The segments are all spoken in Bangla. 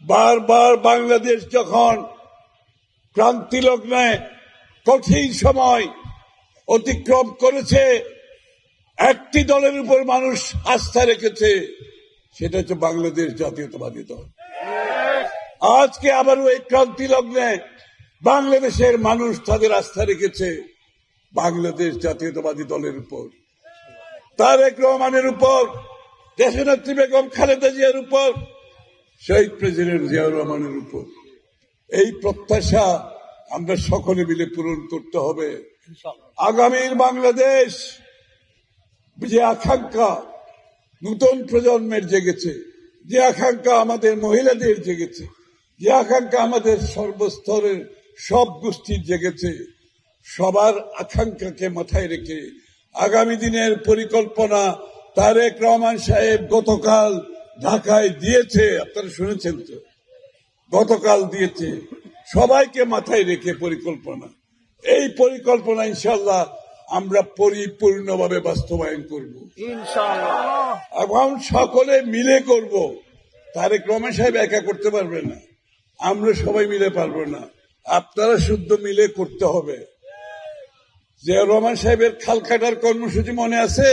বারবার বাংলাদেশ যখন ক্রান্তি লগ্নে কঠিন সময় অতিক্রম করেছে, একটি দলের উপর মানুষ আস্থা রেখেছে, সেটা হচ্ছে বাংলাদেশ জাতীয়তাবাদী দল। আজকে আবারও এই ক্রান্তি লগ্নে বাংলাদেশের মানুষ তাদের আস্থা রেখেছে বাংলাদেশ জাতীয়তাবাদী দলের উপর, তারেক রহমানের উপর, দেশনেত্রী বেগম খালেদা জিয়ার উপর, শহীদ প্রেসিডেন্ট জিয়াউর রহমানের উপর। এই প্রত্যাশা আমরা সকলে মিলে পূরণ করতে হবে। আগামীর বাংলাদেশ যে আকাঙ্ক্ষা নতুন প্রজন্মের জেগেছে, যে আকাঙ্ক্ষা আমাদের মহিলাদের জেগেছে, যে আকাঙ্ক্ষা আমাদের সর্বস্তরের সব গোষ্ঠীর জেগেছে, সবার আকাঙ্ক্ষাকে মাথায় রেখে আগামী দিনের পরিকল্পনা তারেক রহমান সাহেব গতকাল ঢাকায় দিয়েছে। আপনারা শুনেছেন তো, গতকাল দিয়েছে। সবাইকে মাথায় রেখে পরিকল্পনা, এই পরিকল্পনা ইনশাল্লাহ আমরা পরিপূর্ণভাবে বাস্তবায়ন করব ইনশাআল্লাহ, এবং সকলে মিলে করব। তারেক রহমান সাহেব একা করতে পারবে না, আমরা সবাই মিলে পারবো না, আপনারা শুদ্ধ মিলে করতে হবে। জিয়াউর রহমান সাহেবের খাল কাটার কর্মসূচি মনে আছে?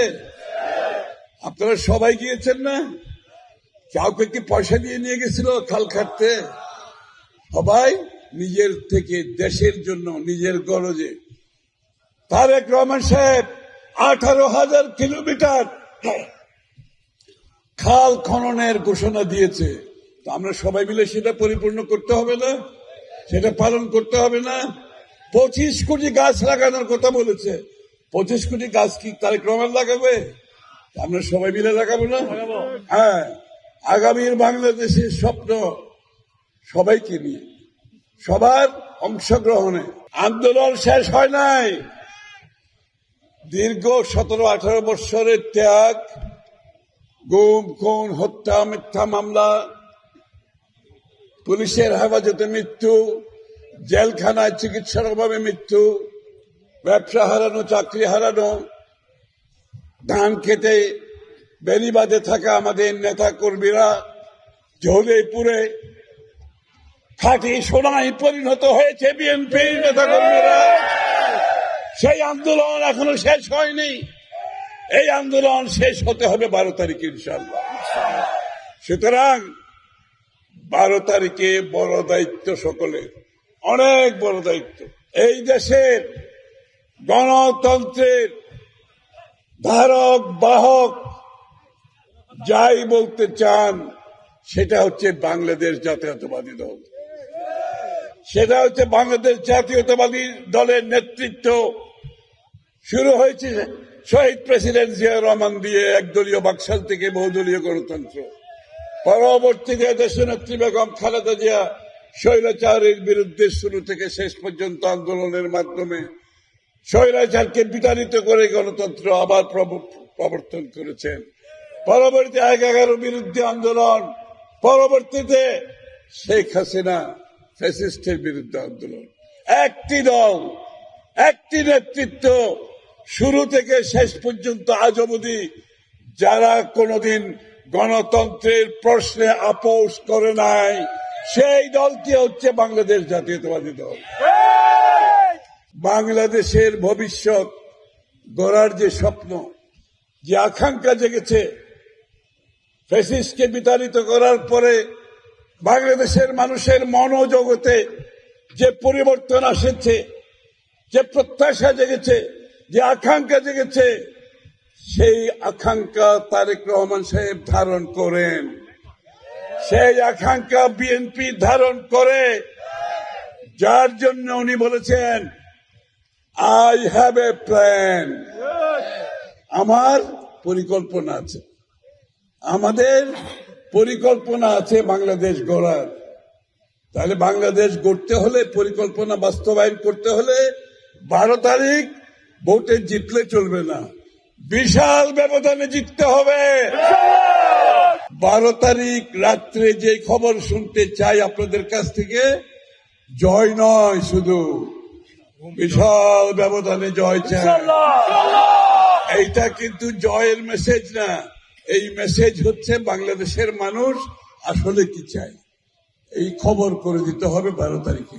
আপনারা সবাই গিয়েছেন না? কাউকে কি পয়সা দিয়ে নিয়ে গেছিল খাল কাটতে? সবাই নিজের থেকে, দেশের জন্য, নিজের গরজে। তারেক রহমান সাহেব 18,000 কিলোমিটার খাল খননের ঘোষণা দিয়েছে। তো আমরা সবাই মিলে সেটা পরিপূর্ণ করতে হবে না? সেটা পালন করতে হবে না? 25 কোটি গাছ লাগানোর কথা বলেছে। 25 কোটি গাছ কি তারেক রহমান লাগাবে? আমরা সবাই মিলে লাগাবো না? হ্যাঁ, আগামীর বাংলাদেশের স্বপ্ন সবাইকে নিয়ে, সবার অংশগ্রহণে। আন্দোলন শেষ হয় নাই। দীর্ঘ 17-18 বৎসরের ত্যাগ, গুম, খুন, হত্যা, মিথ্যা মামলা, পুলিশের হেফাজতে মৃত্যু, জেলখানায় চিকিৎসার অভাবে মৃত্যু, ব্যবসা হারানো, চাকরি হারানো, ধান খেতে বেড়িবাঁধে থাকা আমাদের নেতা কর্মীরা ঝোলে পুড়ে খাঁটি সোনায় পরিণত হয়েছে বিএনপির নেতা কর্মীরা। সেই আন্দোলন এখনো শেষ হয়নি। এই আন্দোলন শেষ হতে হবে 12 তারিখে ইনশাআল্লাহ। সুতরাং 12 তারিখে বড় দায়িত্ব সকলের, অনেক বড় দায়িত্ব। এই দেশের গণতন্ত্রের ধারক বাহক যাই বলতে চান, সেটা হচ্ছে বাংলাদেশ জাতীয়তাবাদী দল। সেটা হচ্ছে বাংলাদেশ জাতীয়তাবাদী দলের নেতৃত্ব। শুরু হয়েছে শহীদ প্রেসিডেন্ট জিয়াউর রহমান দিয়ে, একদলীয় বাকশাল থেকে বহুদলীয় গণতন্ত্র। পরবর্তীতে দেশনেত্রী বেগম খালেদা জিয়া স্বৈরাচারের বিরুদ্ধে শুরু থেকে শেষ পর্যন্ত আন্দোলনের মাধ্যমে স্বৈরাচারকে বিতাড়িত করে গণতন্ত্র আবার প্রবর্তন করেছেন। পরবর্তী 11 বিরুদ্ধে আন্দোলন, পরবর্তীতে শেখ হাসিনা ফ্যাসিস্টের বিরুদ্ধে আন্দোলন। একটি দল, একটি নেতৃত্ব, শুরু থেকে শেষ পর্যন্ত আজ অবধি যারা কোনদিন গণতন্ত্রের প্রশ্নে আপোষ করে নাই, সেই দলটি হচ্ছে বাংলাদেশ জাতীয়তাবাদী দল। বাংলাদেশের ভবিষ্যৎ গড়ার যে স্বপ্ন, যে আকাঙ্ক্ষা জেগেছে, ফ্যাসিস্টকে বিতাড়িত করার পরে বাংলাদেশের মানুষের মনোজগতে যে পরিবর্তন এসেছে, যে প্রত্যাশা জেগেছে, যে আকাঙ্ক্ষা জেগেছে, সেই আকাঙ্ক্ষা তারেক রহমান সাহেব ধারণ করেন। সেই আকাঙ্ক্ষা বিএনপি ধারণ করে, যার জন্য উনি বলেছেন আই হ্যাভ এ প্ল্যান। আমার পরিকল্পনা আছে, আমাদের পরিকল্পনা আছে বাংলাদেশ গড়ার। তাহলে বাংলাদেশ গড়তে হলে, পরিকল্পনা বাস্তবায়ন করতে হলে 12 তারিখ ভোটে জিতলে চলবে না, বিশাল ব্যবধানে জিততে হবে। 12 তারিখ রাত্রে যে খবর শুনতে চাই আপনাদের কাছ থেকে, জয় নয়, শুধু বিশাল ব্যবধানে জয় চাই। এইটা কিন্তু জয়ের মেসেজ না, এই মেসেজ হচ্ছে বাংলাদেশের মানুষ আসলে কি চায়। এই খবর করে দিতে হবে 12 তারিখে।